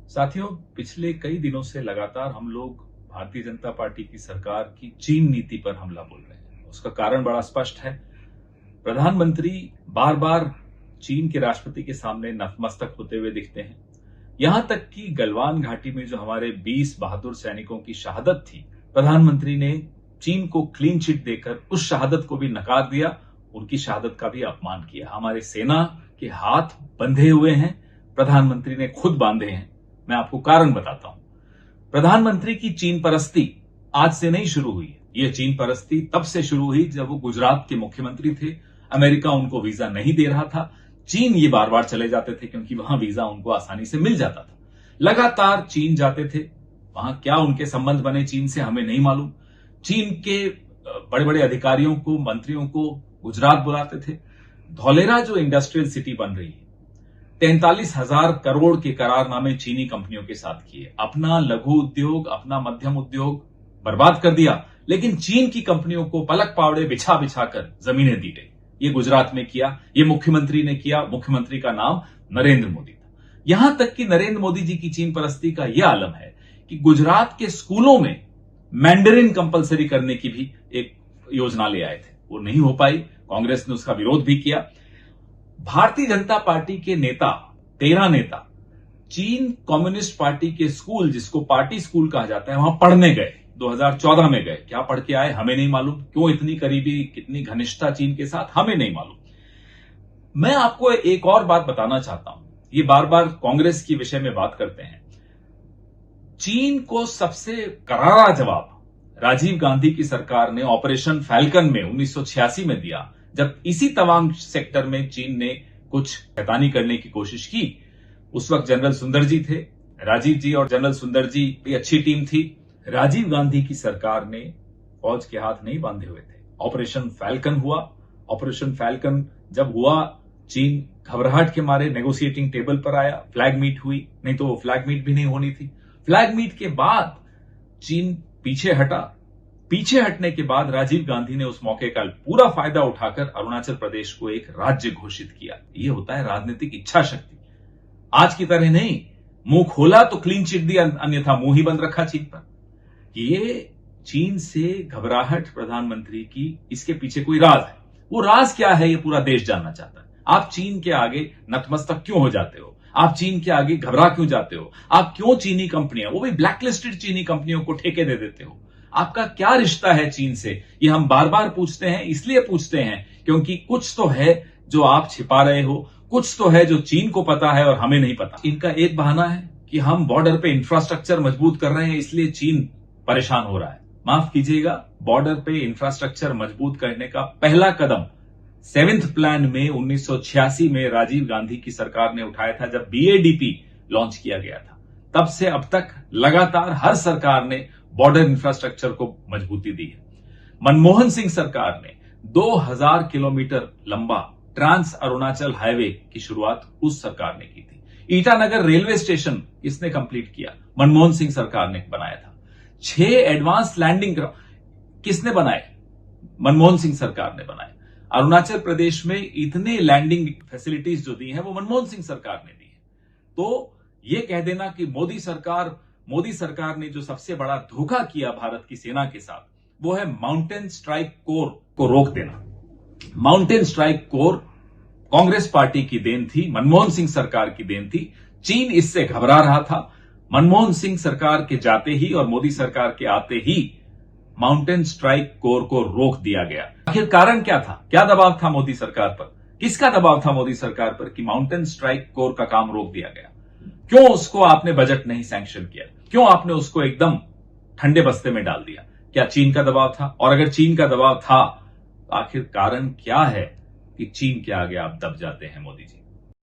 साथियों, पिछले कई दिनों से लगातार हम लोग भारतीय जनता पार्टी की सरकार की चीन नीति पर हमला बोल रहे हैं। उसका कारण बड़ा स्पष्ट है। प्रधानमंत्री बार बार चीन के राष्ट्रपति के सामने नतमस्तक होते हुए दिखते हैं। यहां तक कि गलवान घाटी में जो हमारे 20 बहादुर सैनिकों की शहादत थी, प्रधानमंत्री ने चीन को क्लीन चिट देकर उस शहादत को भी नकार दिया, उनकी शहादत का भी अपमान किया। हमारे सेना के हाथ बंधे हुए हैं, प्रधानमंत्री ने खुद बांधे हैं। मैं आपको कारण बताता हूं। प्रधानमंत्री की चीन परस्ती आज से नहीं शुरू हुई है। यह चीन परस्ती तब से शुरू हुई जब वो गुजरात के मुख्यमंत्री थे। अमेरिका उनको वीजा नहीं दे रहा था, चीन ये बार बार चले जाते थे क्योंकि वहां वीजा उनको आसानी से मिल जाता था। लगातार चीन जाते थे। वहां क्या उनके संबंध बने चीन से हमें नहीं मालूम। चीन के बड़े बड़े अधिकारियों को, मंत्रियों को गुजरात बुलाते थे। धौलेरा जो इंडस्ट्रियल सिटी बन रही है, 43,000 करोड़ के करारनामे चीनी कंपनियों के साथ किए। अपना लघु उद्योग, अपना मध्यम उद्योग बर्बाद कर दिया, लेकिन चीन की कंपनियों को पलक पावड़े बिछा बिछा कर जमीनें दी गई। ये गुजरात में किया, ये मुख्यमंत्री ने किया। मुख्यमंत्री का नाम नरेंद्र मोदी था। यहां तक कि नरेंद्र मोदी जी की चीन परस्ती का यह आलम है कि गुजरात के स्कूलों में मैंडरिन कंपलसरी करने की भी एक योजना ले आए थे। वो नहीं हो पाई, कांग्रेस ने उसका विरोध भी किया। भारतीय जनता पार्टी के नेता, 13 नेता चीन कम्युनिस्ट पार्टी के स्कूल, जिसको पार्टी स्कूल कहा जाता है, वहां पढ़ने गए। 2014 में गए। क्या पढ़ के आए हमें नहीं मालूम। क्यों इतनी करीबी, कितनी घनिष्ठता चीन के साथ, हमें नहीं मालूम। मैं आपको एक और बात बताना चाहता हूं। ये बार बार कांग्रेस के विषय में बात करते हैं। चीन को सबसे करारा जवाब राजीव गांधी की सरकार ने ऑपरेशन फैल्कन में 1986 में दिया, जब इसी तवांग सेक्टर में चीन ने कुछ शैतानी करने की कोशिश की। उस वक्त जनरल सुंदर जी थे। राजीव जी और जनरल सुंदर जी की अच्छी टीम थी। राजीव गांधी की सरकार ने फौज के हाथ नहीं बांधे हुए थे। ऑपरेशन फैल्कन हुआ। ऑपरेशन फैल्कन जब हुआ, चीन घबराहट के मारे नेगोशिएटिंग टेबल पर आया, फ्लैग मीट हुई, नहीं तो वो फ्लैग मीट भी नहीं होनी थी। फ्लैग मीट के बाद चीन पीछे हटा। पीछे हटने के बाद राजीव गांधी ने उस मौके का पूरा फायदा उठाकर अरुणाचल प्रदेश को एक राज्य घोषित किया। यह होता है राजनीतिक इच्छा शक्ति। आज की तरह नहीं, मुंह खोला तो क्लीन चिट दी, अन्यथा मुंह ही बंद रखा चीन पर। ये चीन से घबराहट प्रधानमंत्री की, इसके पीछे कोई राज है। वो राज क्या है, ये पूरा देश जानना चाहता है। आप चीन के आगे नतमस्तक क्यों हो जाते हो? आप चीन के आगे घबरा क्यों जाते हो? आप क्यों चीनी कंपनियां, वो भी ब्लैकलिस्टेड चीनी कंपनियों को ठेके दे देते हो? आपका क्या रिश्ता है चीन से? ये हम बार बार पूछते हैं। इसलिए पूछते हैं क्योंकि कुछ तो है जो आप छिपा रहे हो, कुछ तो है जो चीन को पता है और हमें नहीं पता। इनका एक बहाना है कि हम बॉर्डर पे इंफ्रास्ट्रक्चर मजबूत कर रहे हैं, इसलिए चीन परेशान हो रहा है। माफ कीजिएगा, बॉर्डर पे इंफ्रास्ट्रक्चर मजबूत करने का पहला कदम 7th प्लान में 1986 में राजीव गांधी की सरकार ने उठाया था, जब BADP लॉन्च किया गया था। तब से अब तक लगातार हर सरकार ने बॉर्डर इंफ्रास्ट्रक्चर को मजबूती दी है। मनमोहन सिंह सरकार ने 2000 किलोमीटर लंबा ट्रांस अरुणाचल हाईवे की शुरुआत उस सरकार ने की थी। ईटानगर रेलवे स्टेशन किसने कंप्लीट किया? मनमोहन सिंह सरकार ने बनाया था। 6 एडवांस लैंडिंग किसने बनाए? मनमोहन सिंह सरकार ने बनाए। अरुणाचल प्रदेश में इतने लैंडिंग फैसिलिटीज जो दी हैं, वो मनमोहन सिंह सरकार ने दी है। तो ये कह देना कि मोदी सरकार ने जो सबसे बड़ा धोखा किया भारत की सेना के साथ, वो है माउंटेन स्ट्राइक कोर को रोक देना। Mountain strike corps Congress party की देन थी, मनमोहन सिंह सरकार की देन थी। चीन इससे घबरा रहा था। मनमोहन सिंह सरकार के जाते ही और मोदी सरकार के आते ही माउंटेन स्ट्राइक कोर को रोक दिया गया। आखिर कारण क्या था? क्या दबाव था मोदी सरकार पर? किसका दबाव था मोदी सरकार पर कि माउंटेन स्ट्राइक कोर का काम रोक दिया गया? क्यों उसको आपने बजट नहीं सैंक्शन किया? क्यों आपने उसको एकदम ठंडे बस्ते में डाल दिया? क्या चीन का दबाव था? और अगर चीन का दबाव था, तो आखिर कारण क्या है कि चीन के आगे आप दब जाते हैं मोदी जी?